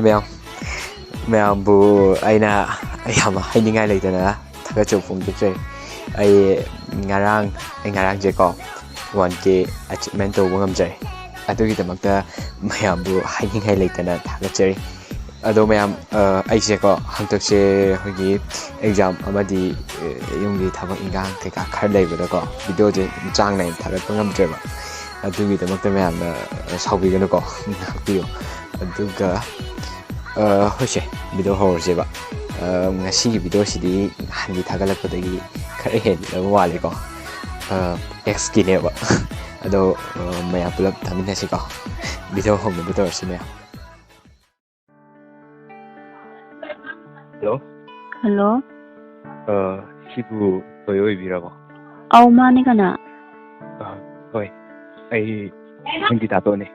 ꯃꯌꯥꯝꯕꯨ ꯑꯩꯅ ꯌꯥꯝ ꯍꯥꯏꯅꯤꯡꯉꯥꯏ ꯂꯩꯇꯅ ꯊꯥꯒꯠꯆꯕ ꯐꯣꯡꯗꯣꯛꯆꯔꯤ ꯑꯩ ꯉꯔꯥꯡꯁꯦꯀꯣ 1K ꯑꯆꯤꯞꯃꯦꯟ ꯇꯧꯕ ꯉꯝꯖꯔꯦ ꯑꯗꯨꯒꯤꯗꯃꯛꯇ ꯃꯌꯥꯝꯕꯨ ꯍꯥꯏꯅꯤꯡꯉꯥꯏ ꯂꯩꯇꯅ ꯊꯥꯒꯠꯆꯔꯤ ꯑꯗꯣ ꯃꯌꯥꯝ ꯑꯩꯁꯦꯀꯣ ꯍꯟꯗꯛꯁꯦ ꯑꯩꯈꯣꯏꯒꯤ ꯑꯦꯛꯖꯥꯝ ꯑꯃꯗꯤ ꯌꯨꯝꯒꯤ ꯊꯕꯛ ꯏꯟꯈꯥꯡ ꯀꯩꯀꯥ ꯈꯔ ꯂꯩꯕꯗꯀꯣ ꯚꯤꯗꯤꯑꯣꯁꯦ ꯆꯥꯡ ꯅꯥꯏꯅ ꯊꯥꯒꯠꯄ ꯉꯝꯗ꯭ꯔꯦꯕ ꯑꯗꯨꯒꯤꯗꯃꯛꯇ ꯃꯌꯥꯝꯅ ꯁꯥꯎꯕꯤꯒꯅꯨꯀꯣ ꯉꯥꯛꯄꯤꯌꯨ ꯑꯗꯨꯒ ꯍꯣꯏꯁꯦ ꯚꯤꯗꯤꯑꯣ ꯍꯧꯔꯁꯦꯕ ꯉꯁꯤꯒꯤ ꯚꯤꯗꯤꯑꯣꯁꯤꯗꯤ ꯅꯍꯥꯟꯒꯤ ꯊꯥꯒꯠꯂꯛꯄꯗꯒꯤ ꯈꯔ ꯍꯦꯜꯂꯕ ꯃꯥꯜꯂꯦꯀꯣ ꯑꯦꯛꯁꯀꯤꯅꯦꯕ ꯑꯗꯣ ꯃꯌꯥꯝ ꯄꯨꯂꯞ ꯇꯥꯃꯤꯟꯅꯁꯤꯀꯣ ꯚꯤꯗꯤꯑꯣ ꯍꯧꯅꯕ ꯇꯧꯔꯁꯤ ꯃꯌꯥꯝ ꯍꯜꯂꯣ ꯁꯤꯕꯨ ꯊꯣꯏ ꯑꯣꯏꯕꯤꯔꯕꯣ ꯑꯧ ꯃꯥꯅꯦ ꯀꯅꯥ ꯍꯣꯏ ꯑꯩ ꯅꯪꯒꯤ ꯗꯥꯇꯣꯟꯅꯦ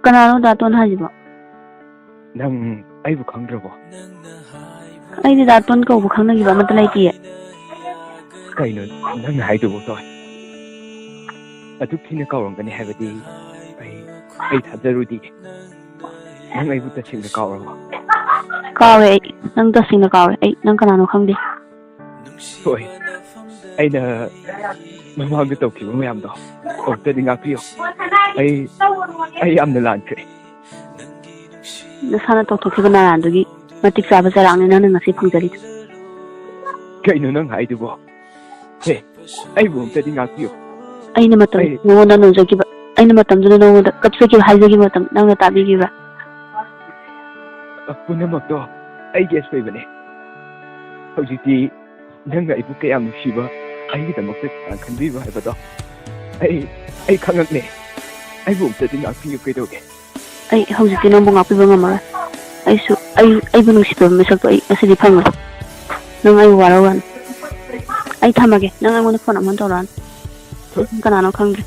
ꯀꯅꯥꯅꯣ ꯗꯥꯇꯣꯟ ꯍꯥꯏꯁꯤꯕꯣ ꯅꯪ ꯑꯩꯕꯨ ꯈꯪꯗ꯭ꯔꯕꯣ ꯑꯩꯗꯤ ꯗꯥꯇꯣꯟ ꯀꯧꯕ ꯈꯪꯅꯈꯤꯕ ꯑꯃꯠꯇ ꯂꯩꯇꯤꯌꯦ ꯀꯩꯅꯣ ꯅꯪꯅ ꯍꯥꯏꯗꯨꯕꯨ ꯇꯧꯋꯦ ꯑꯗꯨꯛ ꯊꯤꯅ ꯀꯧꯔꯝꯒꯅꯤ ꯍꯥꯏꯕꯗꯤ ꯑꯩ ꯊꯥꯖꯔꯨꯗꯤꯌꯦ ꯅꯪ ꯑꯩꯕꯨ ꯇꯁꯦꯡꯅ ꯀꯥꯎꯔꯕꯣ ꯀꯥꯎꯔꯦ ꯑꯩ ꯅꯪ ꯇꯁꯦꯡꯅ ꯀꯥꯎꯔꯦ ꯑꯩ ꯅꯪ ꯀꯅꯥꯅꯣ ꯈꯪꯗꯦ ꯍꯣꯏ ꯑꯩꯅ ꯃꯃꯥꯡꯗ ꯇꯧꯈꯤꯕ ꯃꯌꯥꯝꯗꯣ ꯑꯃꯨꯛꯇꯗꯤ ꯉꯥꯛꯄꯤꯌꯨ ꯑꯩ ꯌꯥꯝꯅ ꯂꯥꯟꯈ꯭ꯔꯦ ꯅꯁꯥꯅ ꯇꯧꯊꯣꯛꯈꯤꯕ ꯅꯔꯥꯟꯗꯨꯒꯤ ꯃꯇꯤꯛ ꯆꯥꯕ ꯆꯩꯔꯥꯛꯅꯤ ꯅꯪꯅ ꯉꯁꯤ ꯐꯪꯖꯔꯤꯗꯣ ꯀꯩꯅꯣ ꯅꯪ ꯍꯥꯏꯗꯨꯕꯣ ꯑꯩꯕꯨ ꯑꯃꯨꯛꯇꯗꯤ ꯉꯥꯛꯄꯤꯌꯨ ꯑꯩꯅ ꯃꯇꯝ ꯅꯉꯣꯟꯗ ꯅꯣꯟꯖꯈꯤꯕ ꯑꯩꯅ ꯃꯇꯝꯗꯨꯗ ꯅꯉꯣꯟꯗ ꯀꯞꯆꯈꯤꯕ ꯍꯥꯏꯖꯈꯤꯕ ꯃꯇꯝ ꯅꯪꯅ ꯇꯥꯕꯤꯈꯤꯕ꯭ꯔꯥ ꯄꯨꯝꯅꯃꯛꯇꯣ ꯑꯩꯒꯤ ꯑꯁꯣꯏꯕꯅꯦ ꯍꯧꯖꯤꯛꯇꯤ ꯅꯪꯅ ꯑꯩꯕꯨ ꯀꯌꯥꯝ ꯅꯨꯡꯁꯤꯕ ꯑꯩꯒꯤꯗꯃꯛꯇ ꯈꯟꯕꯤꯕ ꯍꯥꯏꯕꯗꯣ ꯑꯩ ꯈꯪꯉꯛꯅꯦ ꯑꯩꯕꯨ ꯑꯃꯨꯛꯇꯗꯤ ꯉꯥꯛꯄꯤꯌꯨ ꯀꯩꯗꯧꯒꯦ ꯑꯩ ꯍꯧꯖꯤꯛꯇꯤ ꯅꯪꯕꯨ ꯉꯥꯛꯄꯤꯕ ꯉꯝꯃꯔꯣꯏ ꯑꯩꯕꯨ ꯅꯨꯡꯁꯤꯕ ꯃꯤꯁꯛꯇꯣ ꯑꯩ ꯉꯁꯤꯗꯤ ꯐꯪꯉꯣꯏ ꯅꯪ ꯑꯩꯕꯨ ꯋꯥꯔꯧꯔꯅꯨ ꯑꯩ ꯊꯝꯃꯒꯦ ꯅꯪ ꯑꯩꯉꯣꯟꯗ ꯐꯣꯟ ꯑꯃꯨꯛ ꯇꯧꯔꯛꯑꯅꯨ ꯀꯅꯥꯅꯣ ꯈꯪꯗ꯭ꯔꯦ